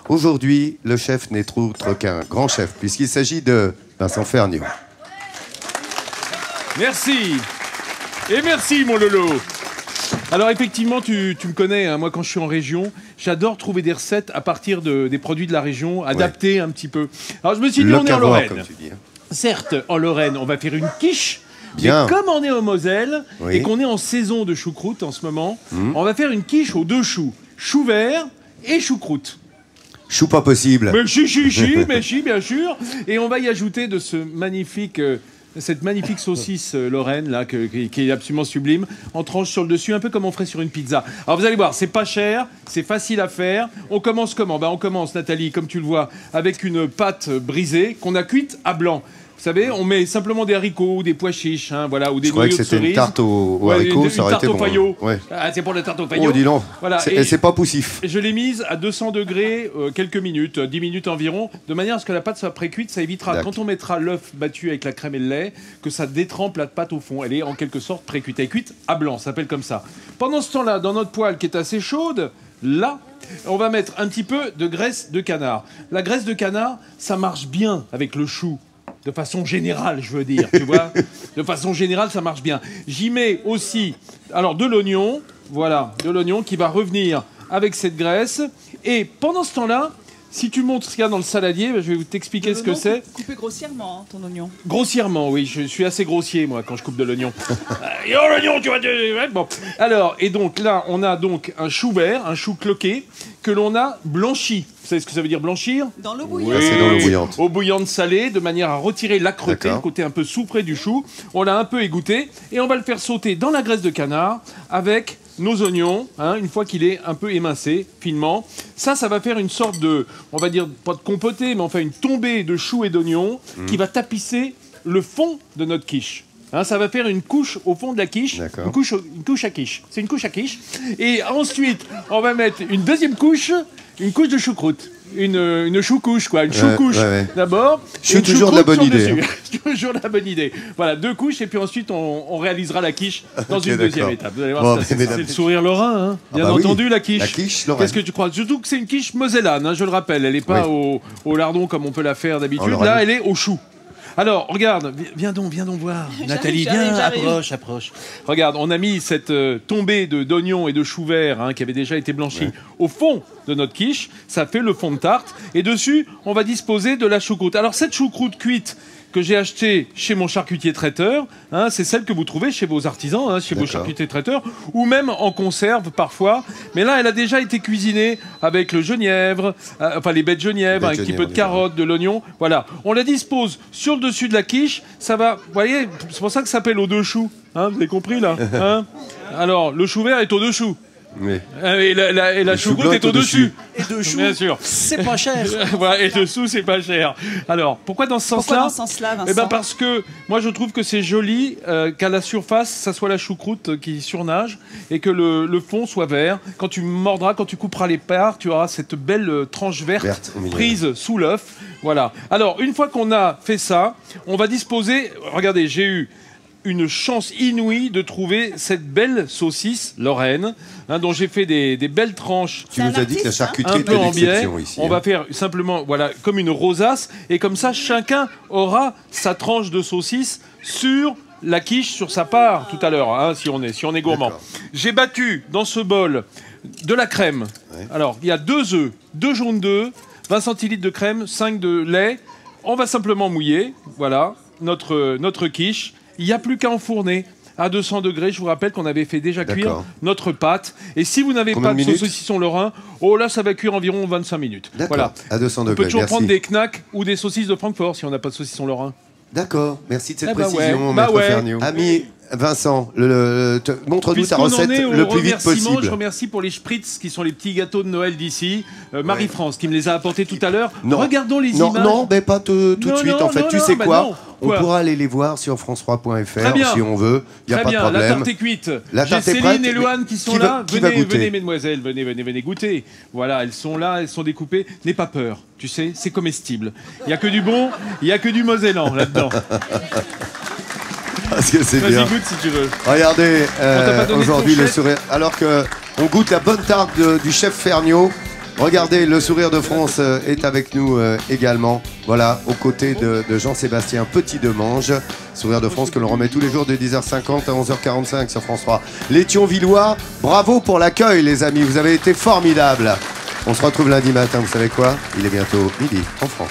Aujourd'hui, le chef n'est autre qu'un grand chef, puisqu'il s'agit de Vincent Ferniaud. Merci. Et merci, mon Lolo. Alors effectivement, tu me connais, hein, moi quand je suis en région, j'adore trouver des recettes à partir des produits de la région, adaptés un petit peu. Alors je me suis dit, on est en Lorraine. Comme tu dis, hein. Certes, en Lorraine, on va faire une quiche. Bien. Mais comme on est au Moselle et qu'on est en saison de choucroute en ce moment, on va faire une quiche aux 2 choux. Chou vert et choucroute. Chou pas possible. Mais si, bien sûr. Et on va y ajouter de cette magnifique saucisse lorraine là, qui est absolument sublime, en tranche sur le dessus, un peu comme on ferait sur une pizza. Alors vous allez voir, c'est pas cher, c'est facile à faire. On commence comment? On commence, Nathalie, comme tu le vois, avec une pâte brisée qu'on a cuite à blanc. Vous savez, on met simplement des haricots, des pois chiches, hein, voilà, ou des noyaux de cerise. Je croyais que c'était une tarte aux haricots, ça aurait été bon. Une tarte au paillot. Ouais. Ah, c'est pour la tarte au paillot. Oh, dis donc. Voilà. C'est pas poussif. Je l'ai mise à 200 degrés quelques minutes, 10 minutes environ, de manière à ce que la pâte soit pré-cuite. Ça évitera, quand on mettra l'œuf battu avec la crème et le lait, que ça détrempe la pâte au fond. Elle est en quelque sorte pré-cuite. Elle est cuite à blanc, ça s'appelle comme ça. Pendant ce temps-là, dans notre poêle qui est assez chaude, là, on va mettre un petit peu de graisse de canard. La graisse de canard, ça marche bien avec le chou. De façon générale, je veux dire, tu vois. De façon générale, ça marche bien. J'y mets aussi, alors, de l'oignon, voilà, de l'oignon qui va revenir avec cette graisse. Et pendant ce temps-là, si tu montres ce qu'il y a dans le saladier, je vais t'expliquer ce que c'est. Coupé grossièrement, hein, ton oignon. Grossièrement, oui. Je suis assez grossier, moi, quand je coupe de l'oignon. Yo, l'oignon, tu vas... Bon. Alors, et donc, là, on a donc un chou vert, un chou cloqué, que l'on a blanchi. Vous savez ce que ça veut dire blanchir? Dans l'eau bouillante. Oui, c'est dans l'eau bouillante. Eau bouillante salée, de manière à retirer l'âcreté, le côté un peu soufré du chou. On l'a un peu égoutté et on va le faire sauter dans la graisse de canard avec nos oignons, hein, une fois qu'il est un peu émincé, finement. Ça va faire une sorte de, on va dire, pas de compoté, mais enfin une tombée de choux et d'oignons qui va tapisser le fond de notre quiche. Hein, ça va faire une couche au fond de la quiche, une couche à quiche. C'est une couche à quiche. Et ensuite, on va mettre une deuxième couche, une couche de choucroute. Une chou-couche, quoi. Une chou-couche d'abord. C'est toujours de la bonne idée. Hein. Toujours de la bonne idée. Voilà, 2 couches et puis ensuite on réalisera la quiche dans une deuxième étape. Vous allez voir, c'est le sourire lorrain, hein. Bien entendu, la quiche. La quiche lorraine. Qu'est-ce que tu crois? Surtout que c'est une quiche mosellane, hein, je le rappelle. Elle n'est pas au lardon comme on peut la faire d'habitude. Là, elle est au chou. Alors, regarde, viens donc voir. Nathalie, viens, approche. Regarde, on a mis cette tombée d'oignons et de choux verts qui avait déjà été blanchi au fond de notre quiche. Ça fait le fond de tarte. Et dessus, on va disposer de la choucroute. Alors, cette choucroute cuite que j'ai achetée chez mon charcutier traiteur, hein, c'est celle que vous trouvez chez vos artisans, hein, chez vos charcutiers traiteurs, ou même en conserve parfois. Mais là, elle a déjà été cuisinée avec le genièvre, enfin les baies de genièvre, avec un petit peu de carotte, de l'oignon. Voilà, on la dispose sur le dessus de la quiche. Ça va, vous voyez, c'est pour ça que ça s'appelle aux 2 choux. Hein, vous avez compris là, hein? Alors, le chou vert est au dessous. Oui. Et la choucroute est au-dessus. Et dessous, bien sûr. C'est pas cher. Voilà, et dessous, c'est pas cher. Alors, pourquoi dans ce sens-là? Vincent? Eh ben parce que moi, je trouve que c'est joli qu'à la surface, ça soit la choucroute qui surnage et que le fond soit vert. Quand tu mordras, quand tu couperas les parts, tu auras cette belle tranche verte prise sous l'œuf. Voilà. Alors, une fois qu'on a fait ça, on va disposer... Regardez, j'ai eu une chance inouïe de trouver cette belle saucisse lorraine, dont j'ai fait des belles tranches. Tu nous as dit que la charcuterie était d'exception ici. On va faire simplement, voilà, comme une rosace, et comme ça, chacun aura sa tranche de saucisse sur la quiche, sur sa part tout à l'heure, hein, si on est gourmand. J'ai battu dans ce bol de la crème. Alors, il y a 2 œufs, 2 jaunes d'œufs, 20 centilitres de crème, 5 de lait. On va simplement mouiller, voilà, notre quiche. Il n'y a plus qu'à enfourner à 200 degrés. Je vous rappelle qu'on avait fait déjà cuire notre pâte. Et si vous n'avez pas de saucisson lorrain, là, ça va cuire environ 25 minutes. Voilà. À 200 degrés. On peut toujours prendre des knacks ou des saucisses de Francfort si on n'a pas de saucisson lorrain. D'accord. Merci de cette précision, Maître Ferniaud. Ami Vincent, montre-nous ta recette le plus vite possible. Je remercie pour les spritz, qui sont les petits gâteaux de Noël d'ici. Marie-France, qui me les a apportés tout à l'heure. Regardons les images. Non, mais pas tout de suite. En fait, tu sais quoi? On pourra aller les voir sur france3.fr si on veut. Il n'y a pas de problème. La tarte est cuite. J'ai Céline et Loane qui sont là. Venez, mesdemoiselles, venez goûter. Voilà, elles sont là, elles sont découpées. N'aie pas peur, tu sais, c'est comestible. Il n'y a que du bon, il n'y a que du mosellan là-dedans. Parce que c'est bien. Vas-y, goûte si tu veux. Regardez, aujourd'hui le sourire. Alors qu'on goûte la bonne tarte du chef Ferniaud. Regardez, le Sourire de France est avec nous également. Voilà, aux côtés de Jean-Sébastien Petit-Demange. Sourire de France que l'on remet tous les jours de 10h50 à 11h45 sur France 3. Les Thionvillois, bravo pour l'accueil les amis, vous avez été formidables. On se retrouve lundi matin, vous savez quoi? Il est bientôt midi en France.